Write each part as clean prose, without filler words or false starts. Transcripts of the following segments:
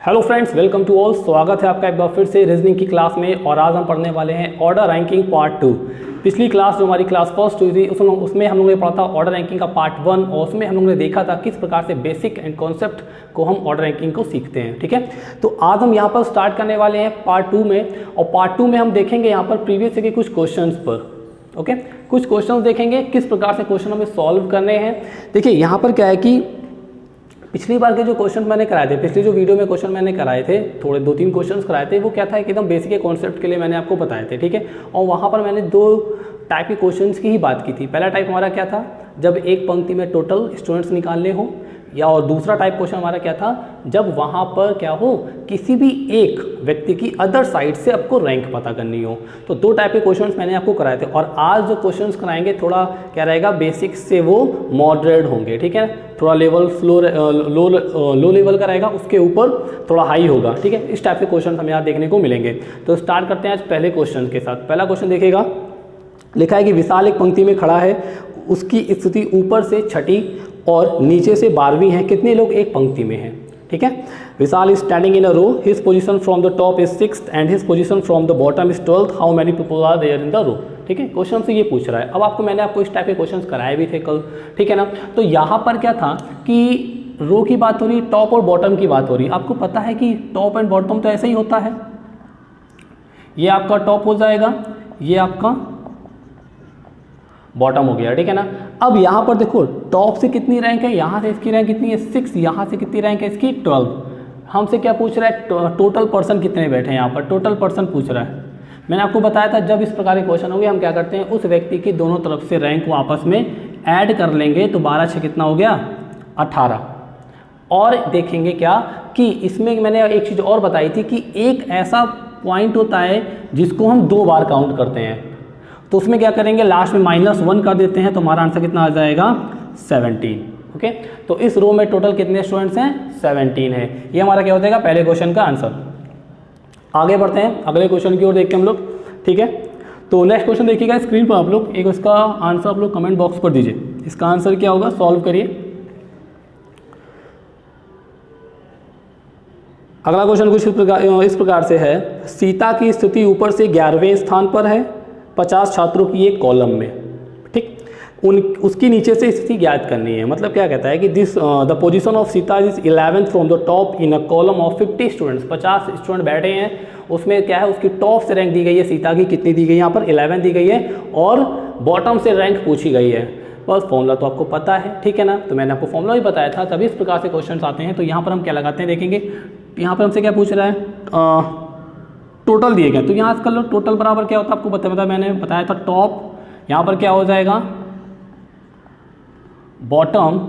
Hello friends, welcome to all. स्वागत है आपका एक बार फिर से रीजनिंग की क्लास में। और आज हम पढ़ने वाले हैं ऑर्डर रैंकिंग पार्ट 2। पिछली क्लास जो हमारी क्लास फर्स्ट हुई थी उसमें हम लोगों ने पढ़ा था ऑर्डर रैंकिंग का पार्ट 1, और उसमें हम लोगों ने देखा था किस प्रकार से बेसिक एंड कॉन्सेप्ट को हम ऑर्डर रैंकिंग को सीखते हैं। ठीक है, तो आज हम यहाँ पर स्टार्ट करने वाले हैं पार्ट 2 में। और पार्ट 2 में हम देखेंगे यहाँ पर प्रीवियस के कुछ क्वेश्चंस पर। ओके, कुछ क्वेश्चंस देखेंगे किस प्रकार से क्वेश्चन हमें सॉल्व करने हैं। देखिए यहाँ पर क्या है कि पिछली बार के जो क्वेश्चन मैंने कराए थे, पिछली जो वीडियो में क्वेश्चन मैंने कराए थे, थोड़े 2-3 क्वेश्चंस कराए थे, वो क्या था कि एकदम बेसिक कॉन्सेप्ट के लिए मैंने आपको बताए थे। ठीक है, और वहाँ पर मैंने 2 टाइप के क्वेश्चंस की ही बात की थी। पहला टाइप हमारा क्या था, जब एक पंक्ति में टोटल स्टूडेंट्स निकालने हो, या और दूसरा टाइप क्वेश्चन हमारा क्या था, जब वहाँ पर क्या हो किसी भी एक व्यक्ति की अदर साइड से आपको रैंक पता करनी हो। तो 2 टाइप के क्वेश्चंस मैंने आपको कराए थे। और आज जो क्वेश्चंस कराएंगे थोड़ा क्या रहेगा, बेसिक से वो मॉडरेट होंगे। ठीक है, थोड़ा लेवल लो लेवल का रहेगा, उसके ऊपर थोड़ा हाई होगा। ठीक है, इस टाइप के क्वेश्चन हमें यहाँ देखने को मिलेंगे। तो स्टार्ट करते हैं आज पहले क्वेश्चन के साथ। पहला क्वेश्चन देखिएगा, लिखा है कि विशाल एक पंक्ति में खड़ा है, उसकी स्थिति ऊपर से 6ठी और नीचे से 12वीं है। कितने लोग एक पंक्ति में हैं? ठीक है, Vishal is standing in a row, his position from the top is 6th and his position from the bottom is 12th, how many people are there in the row. ठीक है, क्वेश्चन से ये पूछ रहा है। अब मैंने आपको इस टाइप के क्वेश्चंस कराए भी थे कल। ठीक है ना, तो यहाँ पर क्या था कि रो की बात हो रही, टॉप और बॉटम की बात हो रही। आपको पता है कि टॉप एंड बॉटम तो ऐसे ही होता है। ये आपका टॉप हो जाएगा, ये आपका बॉटम हो गया। ठीक है ना, अब यहाँ पर देखो टॉप से कितनी रैंक है, यहाँ से इसकी रैंक कितनी है 6, यहाँ से कितनी रैंक है इसकी 12। हमसे क्या पूछ रहा है, टोटल पर्सन कितने बैठे हैं, यहाँ पर टोटल पर्सन पूछ रहा है। मैंने आपको बताया था जब इस प्रकार के क्वेश्चन होंगे हम क्या करते हैं, उस व्यक्ति की दोनों तरफ से रैंक को आपस में ऐड कर लेंगे। तो 12 6 कितना हो गया 18। और देखेंगे क्या कि इसमें मैंने एक चीज़ और बताई थी कि एक ऐसा पॉइंट होता है जिसको हम 2 बार काउंट करते हैं। तो उसमें क्या करेंगे, लास्ट में -1 कर देते हैं, तो हमारा आंसर कितना आ जाएगा 17। ओके, तो इस रो में टोटल कितने स्टूडेंट्स हैं 17 है। ये हमारा क्या हो जाएगा पहले क्वेश्चन का आंसर। आगे बढ़ते हैं अगले क्वेश्चन की ओर देखते हैं हम लोग। ठीक है, तो नेक्स्ट क्वेश्चन देखिएगा स्क्रीन पर आप लोग, एक इसका आंसर आप लोग कमेंट बॉक्स पर दीजिए। इसका आंसर क्या होगा, सॉल्व करिए। अगला क्वेश्चन कुछ इस प्रकार से है, सीता की स्थिति ऊपर से 11वें स्थान पर है 50 छात्रों की एक कॉलम में। ठीक, उसकी नीचे से स्थिति ज्ञात करनी है। मतलब क्या कहता है कि this the position of Sita is 11th from the top in a column of 50 students. 50 student बैठे हैं, उसमें क्या है उसकी टॉप से रैंक दी गई है सीता की, कितनी दी गई है यहाँ पर 11 दी गई है, और बॉटम से रैंक पूछी गई है। बस फॉर्मूला तो आपको पता है। ठीक है ना, तो मैंने आपको फॉर्मूला भी बताया था। तभी इस प्रकार से क्वेश्चन आते हैं। तो यहाँ पर हम क्या लगाते हैं देखेंगे, यहाँ पर हमसे क्या पूछ रहा है, टोटल दिए गए। तो यहाँ कर लो टोटल बराबर क्या होता है आपको बताया मैंने बताया था, टॉप यहाँ पर क्या हो जाएगा बॉटम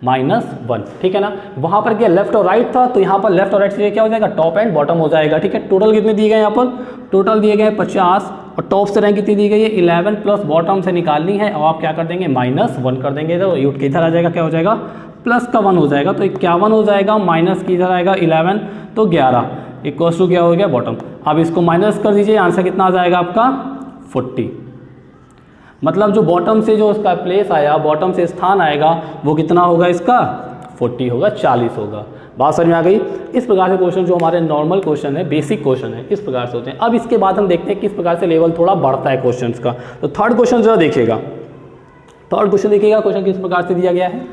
-1। ठीक है ना, वहाँ पर क्या लेफ्ट और राइट था, तो यहाँ पर लेफ्ट और राइट से क्या हो जाएगा टॉप एंड बॉटम हो जाएगा। ठीक है, टोटल कितने दिए गए यहाँ पर, टोटल दिए गए 50, और टॉप से रैंक कितनी दी गई है 11 प्लस बॉटम से निकालनी है। और आप क्या कर देंगे -1 कर देंगे, तो ये उठ के इधर आ जाएगा, क्या हो जाएगा प्लस का 1 हो जाएगा, तो 51 हो जाएगा, माइनस की इधर आएगा 11, तो 11 इक्वल्स टू क्या हो गया बॉटम। अब इसको माइनस कर दीजिए, आंसर कितना आ जाएगा आपका 40। मतलब जो बॉटम से जो उसका प्लेस आया, बॉटम से स्थान आएगा, वो कितना होगा इसका 40 होगा, 40 होगा। बात समझ में आ गई। इस प्रकार के क्वेश्चन जो हमारे नॉर्मल क्वेश्चन है, बेसिक क्वेश्चन है, इस प्रकार से होते हैं। अब इसके बाद हम देखते हैं किस प्रकार से लेवल थोड़ा बढ़ता है क्वेश्चन का। तो थर्ड क्वेश्चन जरा देखिएगा, थर्ड क्वेश्चन देखिएगा, क्वेश्चन किस प्रकार से दिया गया है।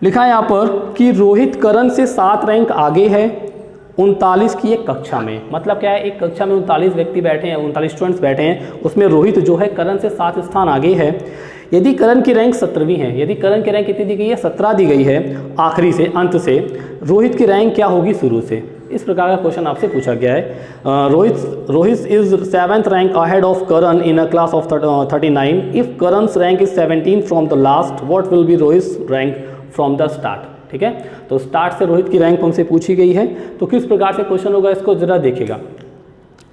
लिखा है यहाँ पर कि रोहित करण से 7 रैंक आगे है 39 की एक कक्षा में। मतलब क्या है, एक कक्षा में 39 व्यक्ति बैठे हैं, 39 स्टूडेंट्स बैठे हैं, उसमें रोहित जो है करण से 7 स्थान आगे है। यदि करण की रैंक 17वीं है, यदि करण की रैंक कितनी दी गई है 17 दी गई है आखिरी से अंत से, रोहित की रैंक क्या होगी शुरू से। इस प्रकार का क्वेश्चन आपसे पूछा गया है। Rohit is 7th rank ahead of Karan in a class of 39। If Karan's rank is 17 from the last, what will be Rohit's rank from the start. ठीक है, तो स्टार्ट से रोहित की रैंक हमसे पूछी गई है। तो किस प्रकार से क्वेश्चन होगा इसको जरा देखिएगा।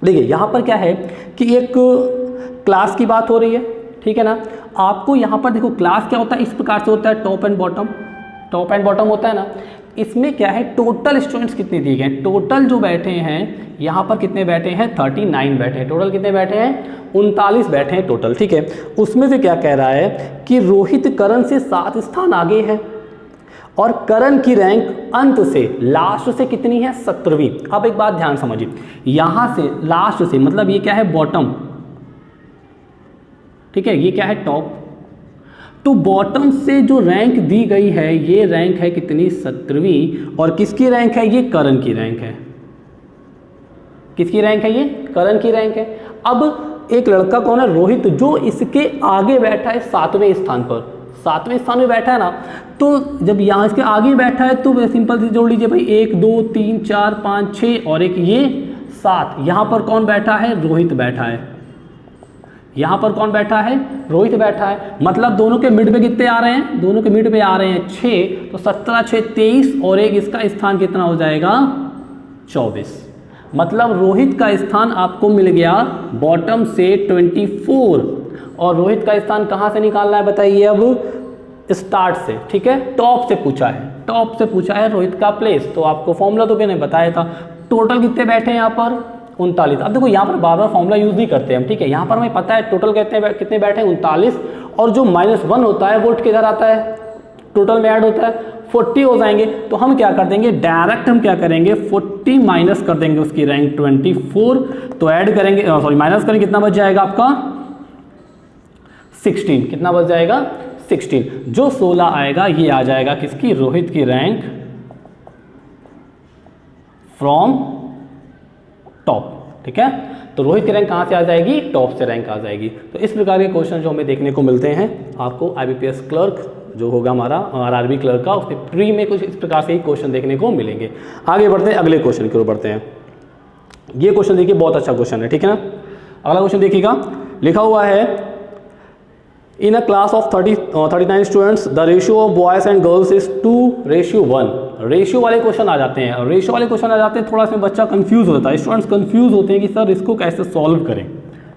देखिए यहाँ पर क्या है कि एक क्लास की बात हो रही है। ठीक है ना, आपको यहाँ पर देखो क्लास क्या होता है, इस प्रकार से होता है top and bottom, top and bottom होता है ना। इसमें क्या है टोटल स्टूडेंट्स कितने दिए गए, टोटल जो बैठे हैं यहाँ पर कितने बैठे हैं 39 बैठे हैं, टोटल कितने बैठे हैं 39 बैठे हैं टोटल। ठीक है, उसमें से क्या कह रहा है कि रोहित करण से 7 स्थान आगे है। और करण की रैंक अंत से लास्ट से कितनी है 17वीं। अब एक बात ध्यान समझिए, यहां से लास्ट से मतलब ये क्या है बॉटम, ठीक है, ये क्या है टॉप। तो बॉटम से जो रैंक दी गई है ये रैंक है कितनी 17वीं, और किसकी रैंक है ये करण की रैंक है। किसकी रैंक है ये करण की रैंक है। अब एक लड़का कौन है रोहित, जो इसके आगे बैठा है 7वें स्थान पर, 7वें स्थान में बैठा है ना। तो जब यहाँ इसके आगे बैठा है तो सिंपल से जोड़ लीजिए भाई 1 2 3 4 5 6 और एक ये 7। यहाँ पर कौन बैठा है रोहित बैठा है, यहाँ पर कौन बैठा है रोहित बैठा है। मतलब दोनों के मिड पे कितने आ रहे हैं, दोनों के मिड पे आ रहे हैं 6, तो 17 6 23 और एक इसका स्थान कितना हो जाएगा 24। मतलब रोहित का स्थान आपको मिल गया बॉटम से 24, और रोहित का स्थान कहाँ से निकालना है बताइए अब स्टार्ट से, ठीक है, टॉप से पूछा है, टॉप से पूछा है रोहित का प्लेस। तो आपको फॉर्मूला तो मैंने बताया था। टोटल कितने बैठे हैं यहाँ पर 39। अब देखो यहाँ पर बार बार फॉर्मूला यूज नहीं करते हम, ठीक है, यहाँ पर हमें पता है टोटल कितने बैठे हैं 39, और जो -1 होता है वो किधर आता है टोटल में ऐड होता है 40 हो जाएंगे। तो हम क्या कर देंगे डायरेक्ट, हम क्या करेंगे 40 माइनस कर देंगे उसकी रैंक 24, तो ऐड करेंगे सॉरी माइनस करेंगे, कितना बच जाएगा आपका 16, कितना बच जाएगा 16। जो 16 आएगा ये आ जाएगा किसकी रोहित की रैंक फ्रॉम टॉप, ठीक है। तो रोहित की रैंक कहाँ से आ जाएगी टॉप से रैंक आ जाएगी। तो इस प्रकार के क्वेश्चन जो हमें देखने को मिलते हैं आपको IBPS क्लर्क जो होगा हमारा RRB क्लर्क का, उसके प्री में कुछ इस प्रकार से ही क्वेश्चन देखने को मिलेंगे। आगे बढ़ते हैं अगले क्वेश्चन की ओर बढ़ते हैं। ये क्वेश्चन देखिए बहुत अच्छा क्वेश्चन है, ठीक है ना। अगला क्वेश्चन देखिएगा, लिखा हुआ है in a class of 39 students the ratio of boys and girls is 2:1। Ratio वाले क्वेश्चन आ जाते हैं, और रेशियो वाले क्वेश्चन आ जाते हैं थोड़ा इसमें बच्चा कंफ्यूज होता है, स्टूडेंट्स कंफ्यूज होते हैं कि सर इसको कैसे सॉल्व करें,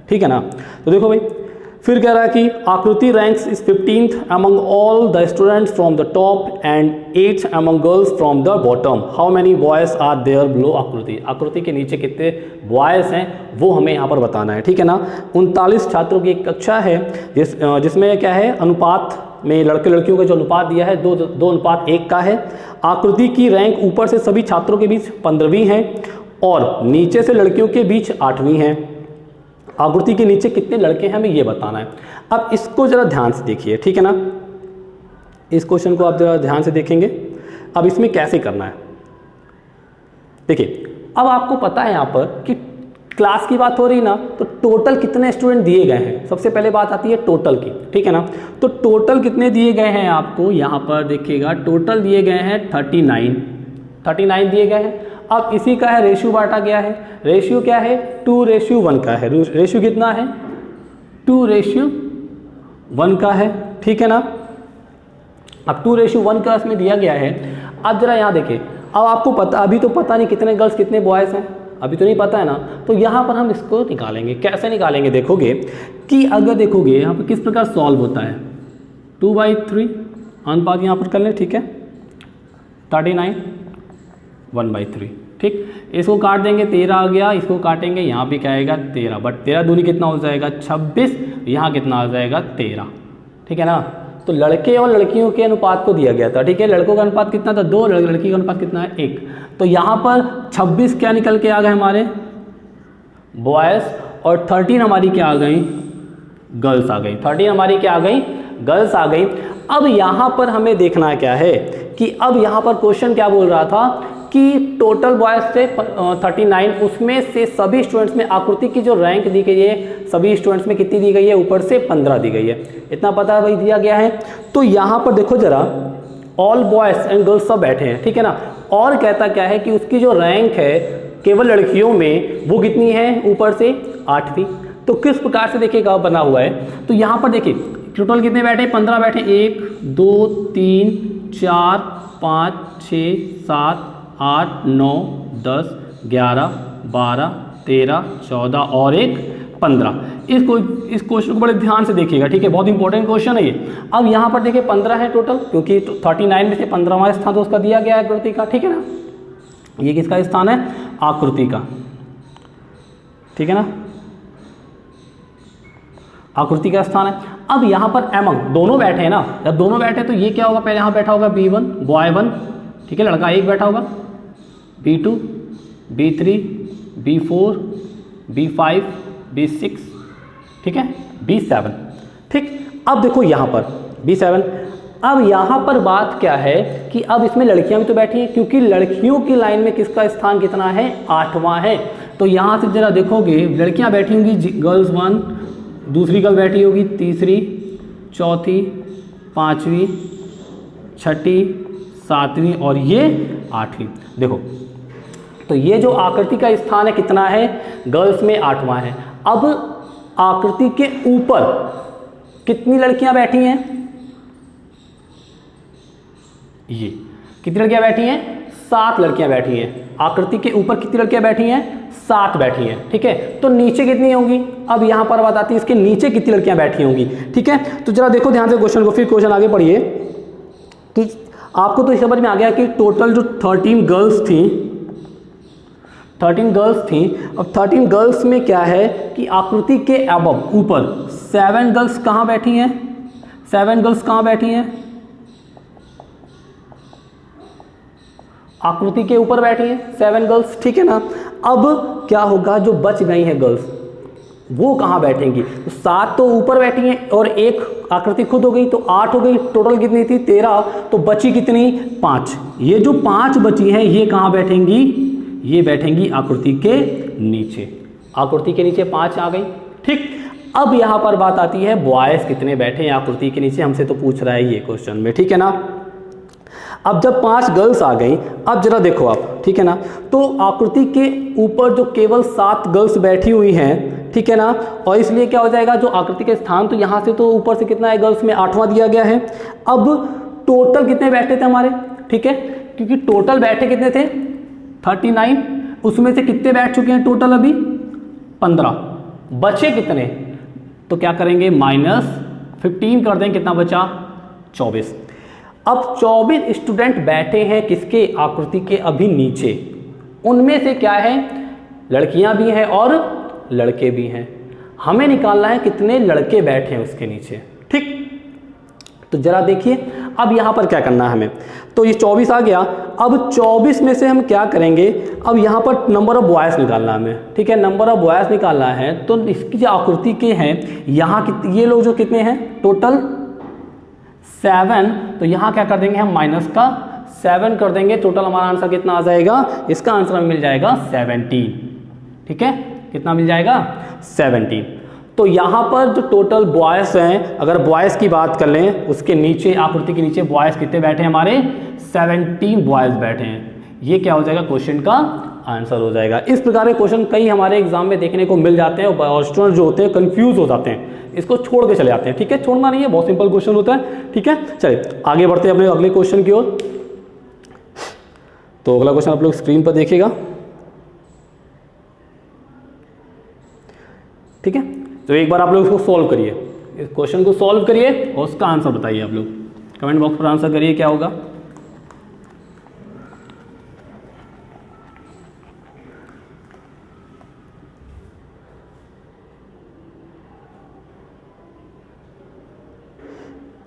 ठीक है ना। तो देखो भाई फिर कह रहा है कि आकृति ranks is 15th among all the students from the top and 8th among girls from the bottom. How many boys are there below आकृति। आकृति के नीचे कितने बॉयज हैं वो हमें यहाँ पर बताना है, ठीक है ना। 39 छात्रों की एक कक्षा है जिसमें क्या है अनुपात में लड़के लड़कियों का जो अनुपात दिया है 2:1 का है। आकृति की रैंक ऊपर से सभी छात्रों के बीच 15वीं है और नीचे से लड़कियों के बीच 8वीं है। आकृति के नीचे कितने लड़के हैं हमें ये बताना है। अब इसको जरा ध्यान से देखिए, ठीक है ना, इस क्वेश्चन को आप जरा ध्यान से देखेंगे। अब इसमें कैसे करना है देखिए, अब आपको पता है यहाँ पर कि क्लास की बात हो रही ना, तो टोटल कितने स्टूडेंट दिए गए हैं, सबसे पहले बात आती है टोटल की, ठीक है ना। तो टोटल कितने दिए गए हैं आपको यहाँ पर देखिएगा, टोटल दिए गए हैं 39 दिए गए हैं। अब इसी का है रेशियो बांटा गया है, रेशियो क्या है 2:1 का है, रेशियो कितना है 2:1 का है, ठीक है ना। अब 2:1 का इसमें दिया गया है। अब जरा यहाँ देखिए, अब आपको पता, अभी तो पता नहीं कितने गर्ल्स कितने बॉयज़ हैं, अभी तो नहीं पता है ना। तो यहाँ पर हम इसको निकालेंगे, कैसे निकालेंगे देखोगे कि अगर देखोगे यहाँ पर किस प्रकार सॉल्व होता है 2/3 अनुपात यहाँ पर कर लें, ठीक है 39 1/3, ठीक। इसको काट देंगे 13 आ गया, इसको काटेंगे यहाँ भी क्या आएगा 13, बट 13 दूनी कितना हो जाएगा 26, यहाँ कितना आ जाएगा 13, ठीक है ना। तो लड़के और लड़कियों के अनुपात को दिया गया था, ठीक है, लड़कों का अनुपात कितना था 2, लड़की का अनुपात कितना है 1। तो यहाँ पर 26 क्या निकल के आ गए हमारे बॉयज़, और 13 हमारी क्या आ गई गर्ल्स आ गई, 13 हमारी क्या आ गई गर्ल्स आ गई। अब यहाँ पर हमें देखना क्या है कि अब यहाँ पर क्वेश्चन क्या बोल रहा था कि टोटल बॉयज से 39, उसमें से सभी स्टूडेंट्स में आकृति की जो रैंक दी गई है सभी स्टूडेंट्स में कितनी दी गई है, ऊपर से 15 दी गई है, इतना पता भाई दिया गया है। तो यहाँ पर देखो जरा ऑल बॉयज एंड गर्ल्स सब बैठे हैं, ठीक है ना, और कहता क्या है कि उसकी जो रैंक है केवल लड़कियों में वो कितनी है ऊपर से 8वीं। तो किस प्रकार से देखिएगा बना हुआ है, तो यहाँ पर देखिए टोटल कितने बैठे 15 बैठे, 1 2 3 4 5 6 7 8 9 10 11 12 13 14 और एक 15। इस क्वेश्चन को बड़े ध्यान से देखिएगा, ठीक है, बहुत इंपॉर्टेंट क्वेश्चन है ये। अब यहाँ पर देखिए 15 है टोटल, क्योंकि 39 में से 15वां स्थान तो उसका दिया गया है आकृति का, ठीक है ना। ये किसका स्थान है आकृति का, ठीक है ना, आकृति का स्थान है। अब यहाँ पर एमंग दोनों बैठे हैं ना, जब दोनों बैठे तो ये क्या होगा, पहले यहाँ बैठा होगा B1 बॉय 1, ठीक है, लड़का एक बैठा होगा, B2 B3 B4 B5 B6, ठीक है, B7, ठीक। अब देखो यहाँ पर B7, अब यहाँ पर बात क्या है कि अब इसमें लड़कियां भी तो बैठी हैं, क्योंकि लड़कियों की लाइन में किसका स्थान कितना है, 8वां है। तो यहाँ से जरा देखोगे लड़कियां बैठी होंगी, गर्ल्स 1, दूसरी गर्ल बैठी होगी, तीसरी, चौथी, 5वीं, 6ठी, 7वीं और ये 8वीं। देखो तो ये जो आकृति का स्थान है कितना है, गर्ल्स में 8वां है। अब आकृति के ऊपर कितनी लड़कियां बैठी हैं, ये कितनी लड़कियां बैठी हैं, 7 लड़कियां बैठी हैं। आकृति के ऊपर कितनी लड़कियां बैठी हैं, 7 बैठी हैं, ठीक है। तो नीचे कितनी होंगी, अब यहां पर बात आती है इसके नीचे कितनी लड़कियां बैठी होंगी, ठीक है। तो जरा देखो ध्यान से क्वेश्चन को, फिर क्वेश्चन आगे पढ़िए कि आपको तो समझ में आ गया कि टोटल जो 13 गर्ल्स थी, 13 गर्ल्स थी। अब 13 गर्ल्स में क्या है कि आकृति के अबव ऊपर 7 गर्ल्स कहां बैठी हैं, 7 गर्ल्स कहां बैठी हैं, आकृति के ऊपर बैठी हैं 7 गर्ल्स, ठीक है ना। अब क्या होगा, जो बच गई हैं गर्ल्स वो कहाँ बैठेंगी, तो 7 तो ऊपर बैठी हैं और एक आकृति खुद हो गई, तो 8 हो गई, टोटल कितनी थी 13, तो बची कितनी 5। ये जो 5 बची हैं ये कहाँ बैठेंगी, ये बैठेंगी आकृति के नीचे, आकृति के नीचे 5 आ गई, ठीक। अब यहाँ पर बात आती है बॉयज कितने बैठे हैं आकृति के नीचे, हमसे तो पूछ रहा है ये क्वेश्चन में, ठीक है ना। अब जब 5 गर्ल्स आ गई, अब जरा देखो आप, ठीक है ना, तो आकृति के ऊपर जो केवल 7 गर्ल्स बैठी हुई हैं, ठीक है ना, और इसलिए क्या हो जाएगा, जो आकृति के स्थान तो यहाँ से तो ऊपर से कितना है, गर्ल्स में 8वां दिया गया है। अब टोटल कितने बैठे थे हमारे, ठीक है, क्योंकि टोटल बैठे कितने थे 39, उसमें से कितने बैठ चुके हैं टोटल अभी 15, बचे कितने, तो क्या करेंगे -15 कर देंगे, कितना बचा 24। अब 24 स्टूडेंट बैठे हैं किसके, आकृति के अभी नीचे, उनमें से क्या है, लड़कियां भी हैं और लड़के भी हैं। हमें निकालना है कितने लड़के बैठे हैं उसके नीचे, ठीक। तो जरा देखिए अब यहां पर क्या करना है हमें, तो ये 24 आ गया। अब 24 में से हम क्या करेंगे, अब यहां पर नंबर ऑफ बॉयज निकालना है हमें, ठीक है, नंबर ऑफ बॉयज निकालना है। तो इसकी जो आकृति के हैं यहाँ ये लोग जो कितने हैं टोटल 7, तो यहाँ क्या कर देंगे हम माइनस का 7 कर देंगे, टोटल हमारा आंसर कितना आ जाएगा, इसका आंसर हमें मिल जाएगा 17, ठीक है, कितना मिल जाएगा 17। तो यहाँ पर जो टोटल बॉयज़ हैं, अगर बॉयज़ की बात कर लें, उसके नीचे आकृति के नीचे बॉयज़ कितने बैठे हैं हमारे 17 बॉयज़ बैठे हैं। ये क्या हो जाएगा, क्वेश्चन का आंसर हो जाएगा। इस प्रकार के क्वेश्चन कई हमारे एग्जाम में देखने को मिल जाते हैं और स्टूडेंट जो होते हैं कंफ्यूज हो जाते हैं, इसको छोड़ के चले जाते हैं, ठीक है, छोड़ना नहीं है, बहुत सिंपल क्वेश्चन होता है, ठीक है। चलिए आगे बढ़ते हैं अपने अगले क्वेश्चन की ओर। तो अगला क्वेश्चन आप लोग स्क्रीन पर देखिएगा, ठीक है। तो एक बार आप लोग इसको सॉल्व करिए, इस क्वेश्चन को सॉल्व करिए और उसका आंसर बताइए, आप लोग कमेंट बॉक्स पर आंसर करिए क्या होगा।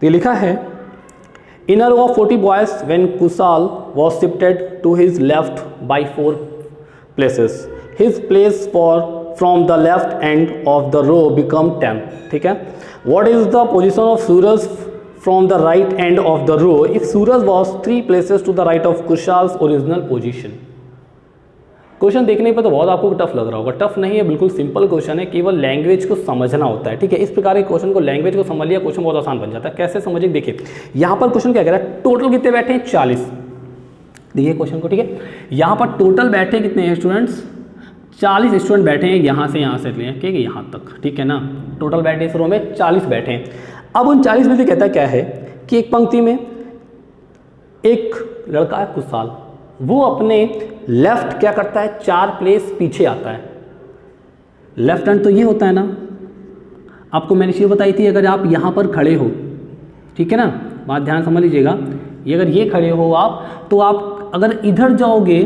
ये लिखा है, in a row of 40 boys when Kusal was shifted to his left by 4 places, his place from the left end of the row become 10, ठीक है। What is the position of Suraj from the right end of the row if Suraj was 3 places to the right of Kushal's original position? Question देखने पर तो बहुत आपको tough लग रहा होगा, टफ नहीं है, बिल्कुल सिंपल क्वेश्चन है, केवल लैंग्वेज को समझना होता है, ठीक है। इस प्रकार के क्वेश्चन को लैंग्वेज को समझ लिया, क्वेश्चन बहुत आसान बन जाता है। कैसे समझिए, देखिए यहाँ पर क्वेश्चन क्या कह रहा है, टोटल कितने बैठे हैं 40, देखिए क्वेश्चन को, ठीक है। यहाँ पर टोटल बैठे कितने हैं स्टूडेंट्स, 40 स्टूडेंट बैठे हैं, यहाँ से लें, ठीक है, यहाँ तक, ठीक है ना। टोटल बैठे इस रो में 40 बैठे हैं। अब उन 40 में से कहता क्या है कि एक पंक्ति में एक लड़का है कुशाल, वो अपने लेफ्ट क्या करता है 4 प्लेस पीछे आता है। लेफ्ट हैंड तो ये होता है ना, आपको मैंने चीज़ बताई थी, अगर आप यहाँ पर खड़े हो, ठीक है ना, बात ध्यान समझ लीजिएगा, ये अगर ये खड़े हो आप, तो आप अगर इधर जाओगे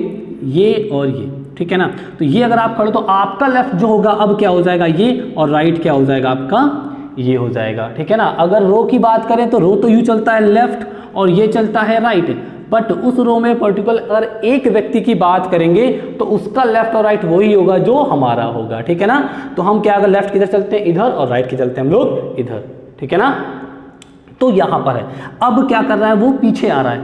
ये और ये, ठीक है ना, तो ये अगर आप खड़े तो आपका लेफ्ट जो होगा अब क्या हो जाएगा ये, और राइट क्या हो जाएगा आपका ये हो जाएगा, ठीक है ना। अगर रो की बात करें तो रो तो यूँ चलता है लेफ्ट और ये चलता है राइट, बट उस रो में पर्टिकुलर अगर एक व्यक्ति की बात करेंगे तो उसका लेफ्ट और राइट वही होगा जो हमारा होगा, ठीक है ना। तो हम क्या, अगर लेफ्ट किधर चलते हैं इधर और राइट की चलते हैं हम लोग इधर, ठीक है ना। तो यहां पर है, अब क्या कर रहा है वो पीछे आ रहा है,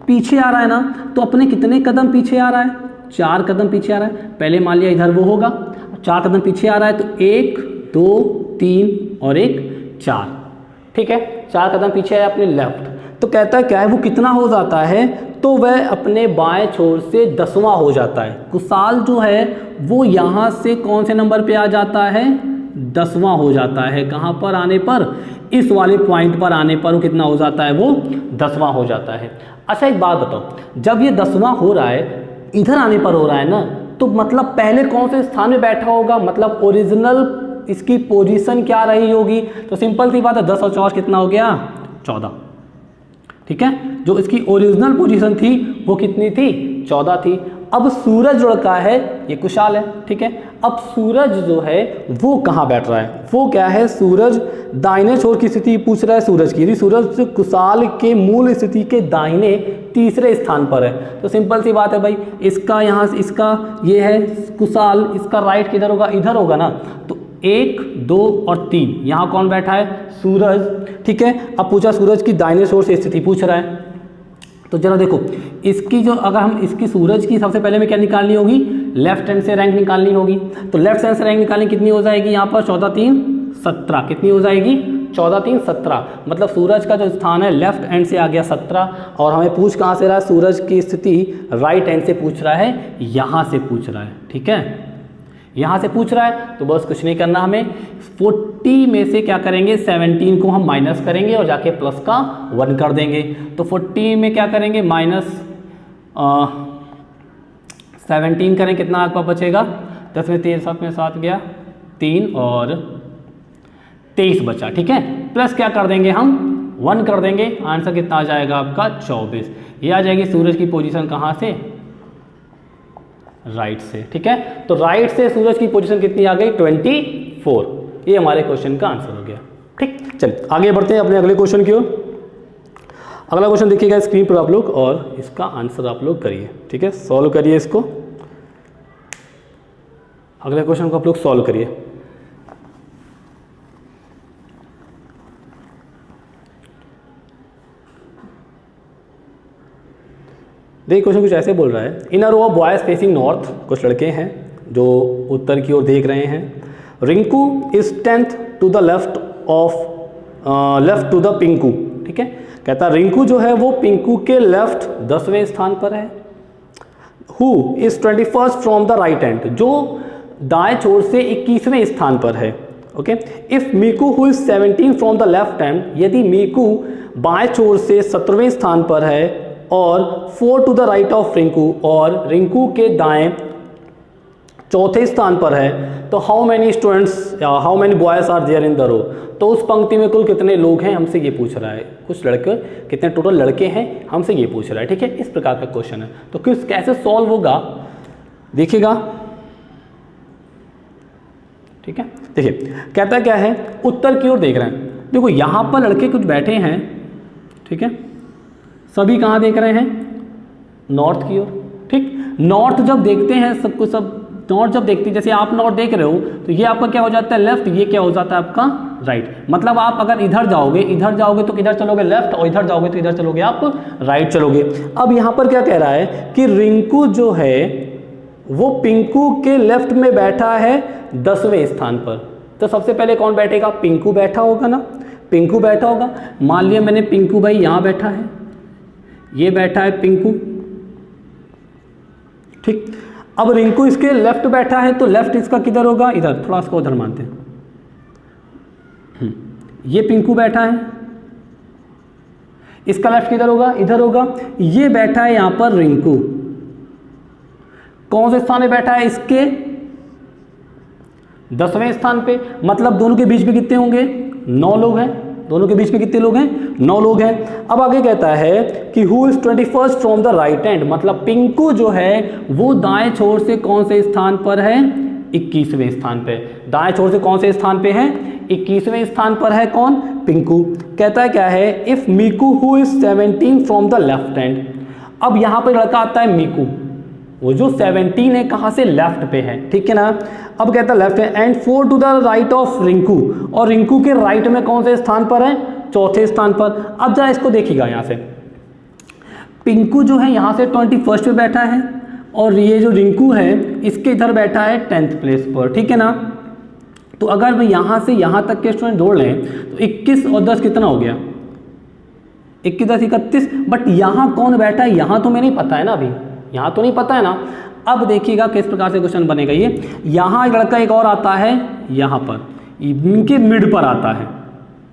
पीछे आ रहा है ना, तो अपने कितने कदम पीछे आ रहा है, 4 कदम पीछे आ रहा है। पहले मान लिया इधर वो होगा, 4 कदम पीछे आ रहा है, तो 1 2 3 और 1 4, ठीक है, 4 कदम पीछे है अपने लेफ्ट। तो कहता है क्या है वो कितना हो जाता है, तो वह अपने बाएं छोर से 10वां हो जाता है। कुशाल जो है वो यहाँ से कौन से नंबर पे आ जाता है, 10वां हो जाता है। कहाँ पर आने पर, इस वाले पॉइंट पर आने पर वो कितना हो जाता है, वो 10वां हो जाता है। अच्छा एक बात बताओ, जब ये 10वां हो रहा है, इधर आने पर हो रहा है ना, तो मतलब पहले कौन से स्थान में बैठा होगा, मतलब ओरिजिनल इसकी पोजीशन क्या रही होगी। तो सिंपल सी बात है, 10 और 4 कितना हो गया, 14, ठीक है। जो इसकी ओरिजिनल पोजीशन थी वो कितनी थी, 14 थी। अब सूरज लड़का है, ये कुशाल है, ठीक है। अब सूरज जो है वो कहाँ बैठ रहा है, वो क्या है, सूरज दाहिने छोर की स्थिति पूछ रहा है सूरज की। यदि सूरज कुशाल के मूल स्थिति के दाहिने तीसरे स्थान पर है, तो सिंपल सी बात है भाई, इसका यहाँ से इसका ये है कुशाल, इसका राइट किधर होगा, इधर होगा ना। तो 1 2 और 3 यहाँ कौन बैठा है, सूरज, ठीक है। अब पूछा सूरज की दाहिने छोर से स्थिति पूछ रहा है, तो जरा देखो इसकी जो, अगर हम इसकी सूरज की सबसे पहले में क्या निकालनी होगी, लेफ्ट हैंड से रैंक निकालनी होगी। तो लेफ्ट हैंड से रैंक निकालनी कितनी हो जाएगी, यहाँ पर 14 3 17, कितनी हो जाएगी, 14 3 17। मतलब सूरज का जो स्थान है लेफ्ट हैंड से आ गया 17, और हमें पूछ कहाँ से रहा है, सूरज की स्थिति राइट हैंड से पूछ रहा है, यहाँ से पूछ रहा है, ठीक है, यहाँ से पूछ रहा है। तो बस कुछ नहीं करना, हमें 40 में से क्या करेंगे, 17 को हम माइनस करेंगे और जाके प्लस का 1 कर देंगे। तो 40 में क्या करेंगे, माइनस 17 करें, कितना आपका बचेगा, 10 में 3 7 में 7 गया 3 और 23 बचा, ठीक है। प्लस क्या कर देंगे हम, 1 कर देंगे, आंसर कितना आ जाएगा आपका 24। ये आ जाएगी सूरज की पोजीशन कहाँ से, राइट से, ठीक है। तो राइट से सूरज की पोजीशन कितनी आ गई, 24। ये हमारे क्वेश्चन का आंसर हो गया, ठीक। चलिए आगे बढ़ते हैं अपने अगले क्वेश्चन की ओर। अगला क्वेश्चन देखिएगा स्क्रीन पर आप लोग, और इसका आंसर आप लोग करिए, ठीक है, सॉल्व करिए इसको। अगले क्वेश्चन को आप लोग सॉल्व करिए। देखिए क्वेश्चन कुछ ऐसे बोल रहा है, in a row of boys facing north, कुछ लड़के हैं जो उत्तर की ओर देख रहे हैं। Rinku is 10th to the left of left to the Pinku, ठीक है। कहता रिंकू जो है वो पिंकू के लेफ्ट 10वें स्थान पर है। Who is 21st from the right hand, जो दाएं छोर से 21वें स्थान पर है, okay. If Meeku who is 17 from the left hand, यदि मीकू बाएं छोर से 17वें स्थान पर है, और 4 to the right of Rinku, और रिंकू के दाएं चौथे स्थान पर है, तो how many students, how many boys are there in the row. तो उस पंक्ति में कुल कितने लोग हैं, हमसे ये पूछ रहा है। कुछ लड़के, कितने टोटल लड़के हैं, हमसे ये पूछ रहा है, ठीक है। इस प्रकार का क्वेश्चन है, तो किस कैसे सॉल्व होगा देखिएगा, ठीक है। देखिए कहता क्या है, उत्तर की ओर देख रहे हैं। देखो यहाँ पर लड़के कुछ बैठे हैं, ठीक है, सभी कहाँ देख रहे हैं, नॉर्थ की ओर, ठीक। नॉर्थ जब देखते हैं सब कुछ, सब नॉर्थ जब देखते हैं, जैसे आप नॉर्थ देख रहे हो, तो ये आपका क्या हो जाता है, लेफ्ट, ये क्या हो जाता है आपका राइट। मतलब आप अगर इधर जाओगे तो किधर चलोगे, लेफ्ट, और इधर जाओगे तो इधर चलोगे आप राइट चलोगे। अब यहाँ पर क्या कह रहा है कि रिंकू जो है वो पिंकू के लेफ्ट में बैठा है 10वें स्थान पर। तो सबसे पहले कौन बैठेगा, पिंकू बैठा होगा ना, पिंकू बैठा होगा। मान लिया मैंने पिंकू भाई यहाँ बैठा है, ये बैठा है पिंकू, ठीक। अब रिंकू इसके लेफ्ट बैठा है, तो लेफ्ट इसका किधर होगा, इधर, थोड़ा इसको उधर मानते हैं। ये पिंकू बैठा है, इसका लेफ्ट किधर होगा, इधर होगा। ये बैठा है यहां पर रिंकू, कौन से स्थान में बैठा है, इसके 10वें स्थान पे। मतलब दोनों के बीच में कितने होंगे, 9 लोग हैं। दोनों के बीच में कितने लोग हैं, 9 लोग हैं। अब आगे कहता है कि who is 21st from the right hand, मतलब पिंकू जो है वो दाएं छोर से कौन से स्थान पर है, 21वें स्थान पे। दाएं छोर से कौन से स्थान पे है, 21वें स्थान पर है कौन, पिंकू। कहता है क्या है, if Meeku who is 17 from the left hand. अब यहाँ पर लड़का आता है मीकू, वो जो 17 है कहाँ से, लेफ्ट पे है, ठीक है ना। अब कहता है लेफ्ट है, and 4 to the right of Rinku, और रिंकू के राइट में कौन से स्थान पर है, चौथे स्थान पर। अब जरा इसको देखिएगा, यहाँ से पिंकू जो है यहाँ से 21st पे बैठा है, और ये जो रिंकू है इसके इधर बैठा है 10th प्लेस पर, ठीक है ना। तो अगर मैं यहाँ से यहाँ तक के स्टूडेंट जोड़ लें तो 21 और 10 कितना हो गया, 21 10 31। बट यहाँ कौन बैठा है, यहाँ तो मैं नहीं पता है ना, अभी यहाँ तो नहीं पता है ना। अब देखिएगा किस प्रकार से क्वेश्चन बनेगा ये। यहाँ लड़का एक और आता है, यहाँ पर इनके मिड पर आता है,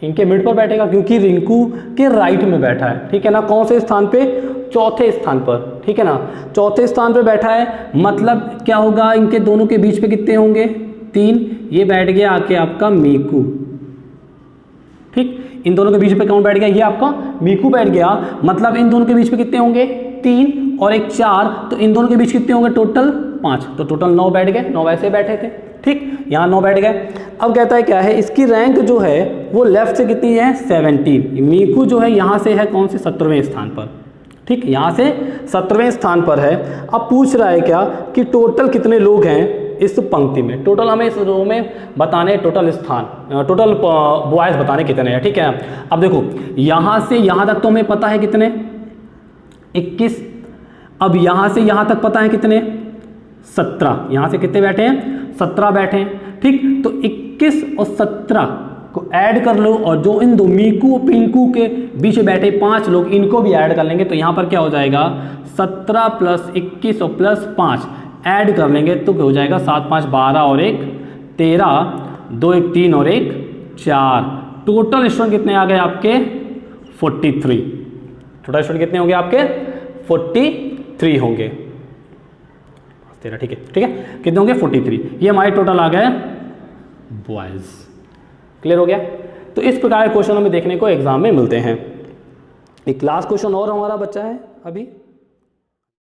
इनके मिड पर बैठेगा क्योंकि रिंकू के राइट में बैठा है, ठीक है ना। कौन से स्थान पे, चौथे स्थान पर, ठीक है ना। चौथे स्थान पे बैठा है, मतलब क्या होगा, इनके दोनों के बीच पे कितने होंगे, 3। ये बैठ गया आके आपका मीकू, ठीक। इन दोनों के बीच पे कौन बैठ गया, ये आपका मीकू बैठ गया, मतलब इन दोनों के बीच पे कितने होंगे, 3 और एक 4, तो इन दोनों के बीच कितने होंगे, टोटल 5, तो टोटल 9 बैठ गए, 9 वैसे बैठे थे, ठीक। यहाँ 9 बैठ गए। अब कहता है क्या है, इसकी रैंक जो है वो लेफ्ट से कितनी है, 17। मीकू जो है यहाँ से है कौन से, 17वें स्थान पर, ठीक। यहाँ से 17वें स्थान पर है। अब पूछ रहा है क्या कि टोटल कितने लोग हैं इस पंक्ति में, टोटल हमें इस रो में बताने, टोटल स्थान, टोटल बॉयज बताने कितने हैं, ठीक है। अब देखो यहाँ से यहाँ तक तो हमें पता है कितने, 21। अब यहाँ से यहाँ तक पता है कितने, 17। यहाँ से कितने बैठे हैं, 17 बैठे हैं, ठीक। तो 21 और 17 को ऐड कर लो, और जो इन दो मीकू पिंकू के बीच बैठे 5 लोग, इनको भी ऐड कर लेंगे, तो यहाँ पर क्या हो जाएगा, 17 प्लस 21 और प्लस 5 ऐड कर लेंगे तो क्या हो जाएगा, 7 5 12 और 1 13, 2 1 3 और 1 4। टोटल स्टूडेंट कितने आ गए आपके, 43। टोटल स्टूडेंट कितने होंगे आपके, 43 होंगे, 13, ठीक है, ठीक है। कितने होंगे, 43। ये हमारे टोटल आ गए बॉयज। क्लियर हो गया। तो इस प्रकार के क्वेश्चन हमें देखने को एग्जाम में मिलते हैं। एक लास्ट क्वेश्चन और हमारा बच्चा है अभी।